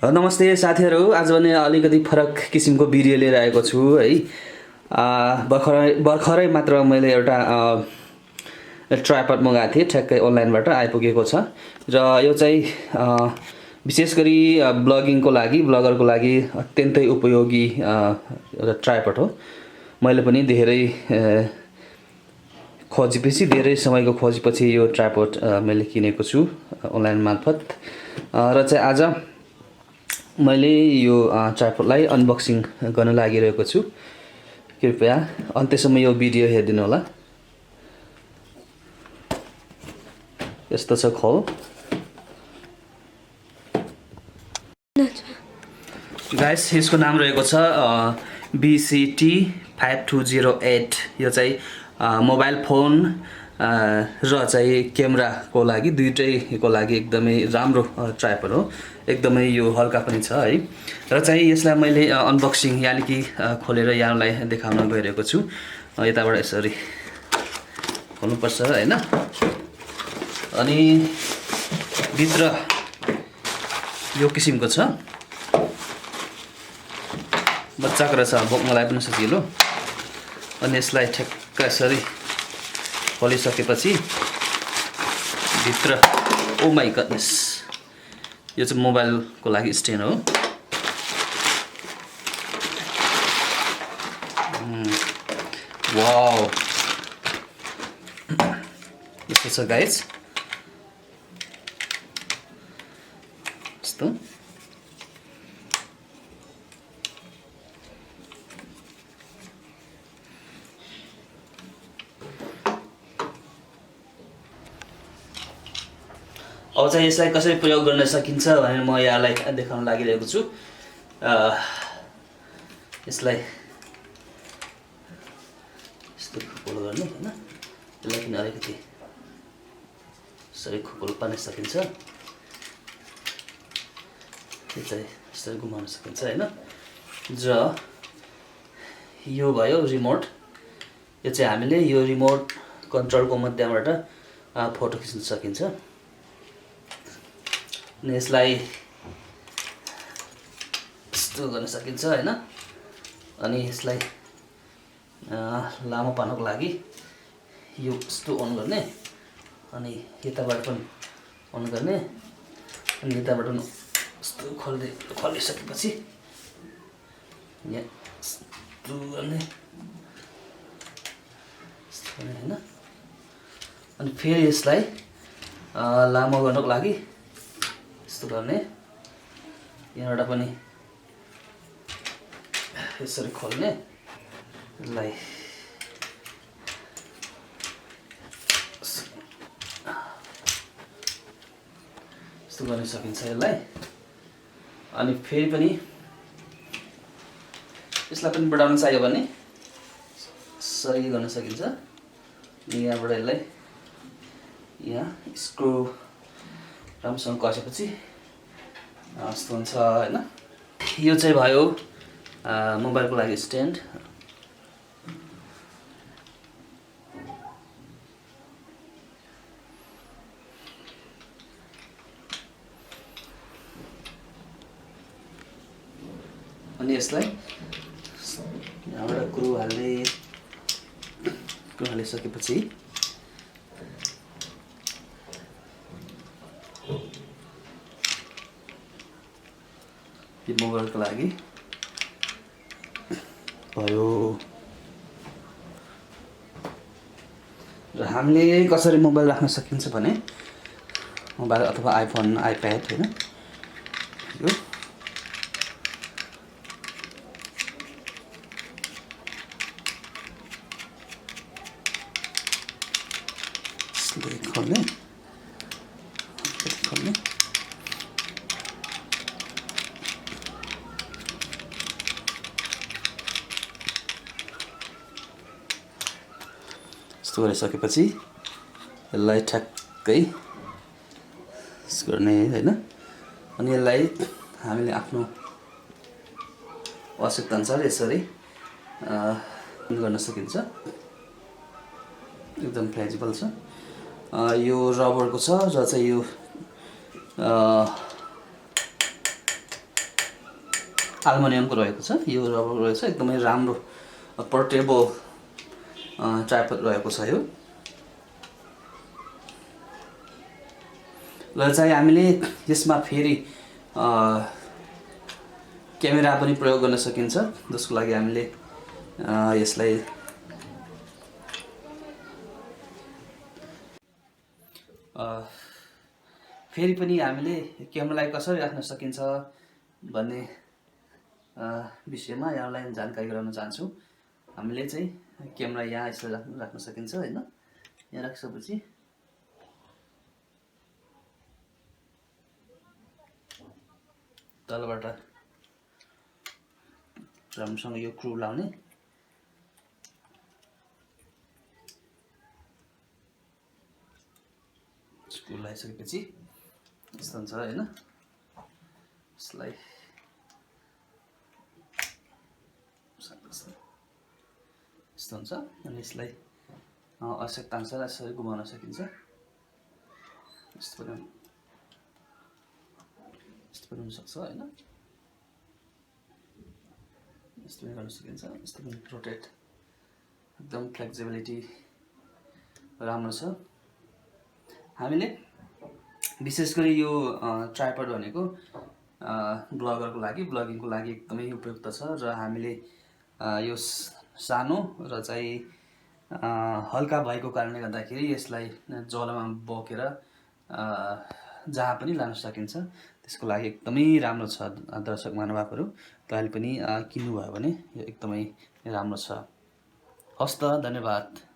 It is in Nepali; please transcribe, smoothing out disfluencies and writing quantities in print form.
नमस्ते साथीहरू, आज भने अलिकति फरक किसिमको भिडियो लिएर आएको छु है। भर्खरै मात्र मैले एउटा ट्राइपड मगाएको थिएँ, ठ्याक्कै अनलाइनबाट आइपुगेको छ र यो चाहिँ विशेष गरी ब्लगरको लागि अत्यन्तै उपयोगी एउटा ट्राइपड हो। मैले पनि धेरै समयको खोजेपछि यो ट्राइपड मैले किनेको छु अनलाइन मार्फत र चाहिँ आज मैले यो ट्राइपडलाई अनबक्सिङ गर्न लागिरहेको छु। कृपया अन्त्यसम्म यो भिडियो हेरिदिनु होला। यस्तो छ खोल। गाइस, यसको नाम रहेको छ VCT 5208। यो चाहिँ मोबाइल फोन र चाहिँ क्यामेराको लागि दुईटैको लागि एकदमै राम्रो ट्राइपड हो। एकदमै यो हल्का पनि छ है। र चाहिँ यसलाई मैले अनबक्सिङ यानि कि खोलेर यहाँलाई देखाउन गइरहेको छु। यताबाट यसरी खोल्नुपर्छ हैन। अनि भित्र यो किसिमको छ, बच्चाको रहेछ, बोक्नलाई पनि सजिलो। अनि यसलाई ठ्याक्क यसरी खोलिसकेपछि भित्र ओ माई गडनेस, यो चाहिँ मोबाइलको लागि स्ट्यान्ड हो। वाउ, यस्तो छ गाइज। यस्तो अब चाहिँ यसलाई कसरी प्रयोग गर्न सकिन्छ भनेर म यहाँलाई देखाउन लागिरहेको छु। यसलाई यस्तो खुकुलो गर्ने हैन, यसलाई पनि अलिकति यसरी खुकुलो पार्न सकिन्छ। यो चाहिँ यसरी घुमाउन सकिन्छ हैन। र यो भयो रिमोट। यो चाहिँ हामीले यो रिमोट कन्ट्रोलको माध्यमबाट फोटो खिच्न सकिन्छ। अनि यसलाई यस्तो गर्न सकिन्छ हैन। अनि यसलाई लामो पार्नको लागि यो यस्तो अन गर्ने, अनि यताबाट पनि अन गर्ने, अनि यताबाट पनि यस्तो खोलिसकेपछि यहाँ यस्तो गर्ने हैन। अनि फेरि यसलाई लामो गर्नको लागि यस्तो गर्ने, यहाँबाट पनि यसरी खोल्ने, यसलाई यस्तो गर्न सकिन्छ यसलाई। अनि फेरि पनि यसलाई पनि बढाउन चाहियो भने सही गर्न सकिन्छ। यहाँबाट यसलाई यहाँ स्क्रु राम्रोसँग कसेपछि यस्तो हुन्छ हैन। यो चाहिँ भयो मोबाइलको लागि स्ट्यान्ड। अनि यसलाई यहाँबाट स्क्रु हालिसकेपछि यो मोबाइलको लागि भयो। र हामीले कसरी मोबाइल राख्न सकिन्छ भने मोबाइल अथवा आइफोन, आइप्याड हैन, यो खोल्ने यस्तो गरिसकेपछि यसलाई ठ्याक्कै गर्ने हैन। अनि यसलाई हामीले आफ्नो आवश्यकता अनुसार यसरी गर्न सकिन्छ। एकदम फ्लेक्सिबल छ। यो रबरको छ र चाहिँ यो एल्युमिनियमको रहेको छ, यो रबर रहेछ, एकदमै राम्रो पोर्टेबल ट्राइपड रहेको छ यो। र चाहिँ हामीले यसमा फेरि क्यामेरा पनि प्रयोग गर्न सकिन्छ, जसको लागि हामीले यसलाई फेरि पनि हामीले क्यामेरालाई कसरी राख्न सकिन्छ भन्ने विषयमा यहाँलाई जानकारी गराउन चाहन्छु। हामीले चाहिँ क्यामेरा यहाँ यसरी राख्न सकिन्छ हैन। यहाँ राखिसकेपछि तलबाट राम्रोसँग यो क्रू लाउने, स्क्रु लगाइसकेपछि यस्तो हुन्छ हैन। यसलाई यस्तो हुन्छ अनि यसलाई आवश्यकता अनुसार यसरी घुमाउन सकिन्छ। यस्तो पनि हुनसक्छ हैन। यस्तो पनि गर्न सकिन्छ, यस्तो पनि रोटेट, एकदम फ्लेक्सिबिलिटी राम्रो छ। हामीले विशेष गरी यो ट्राइपड भनेको ब्लगरको लागि, ब्लगिङको लागि एकदमै उपयुक्त छ। र हामीले यो सानो र चाहिँ हल्का भएको कारणले गर्दाखेरि यसलाई जलामा बोकेर जहाँ पनि लान सकिन्छ, त्यसको लागि एकदमै राम्रो छ। दर्शक महानुभावहरू तपाईँले पनि किन्नुभयो भने यो एकदमै राम्रो छ। हस्त, धन्यवाद।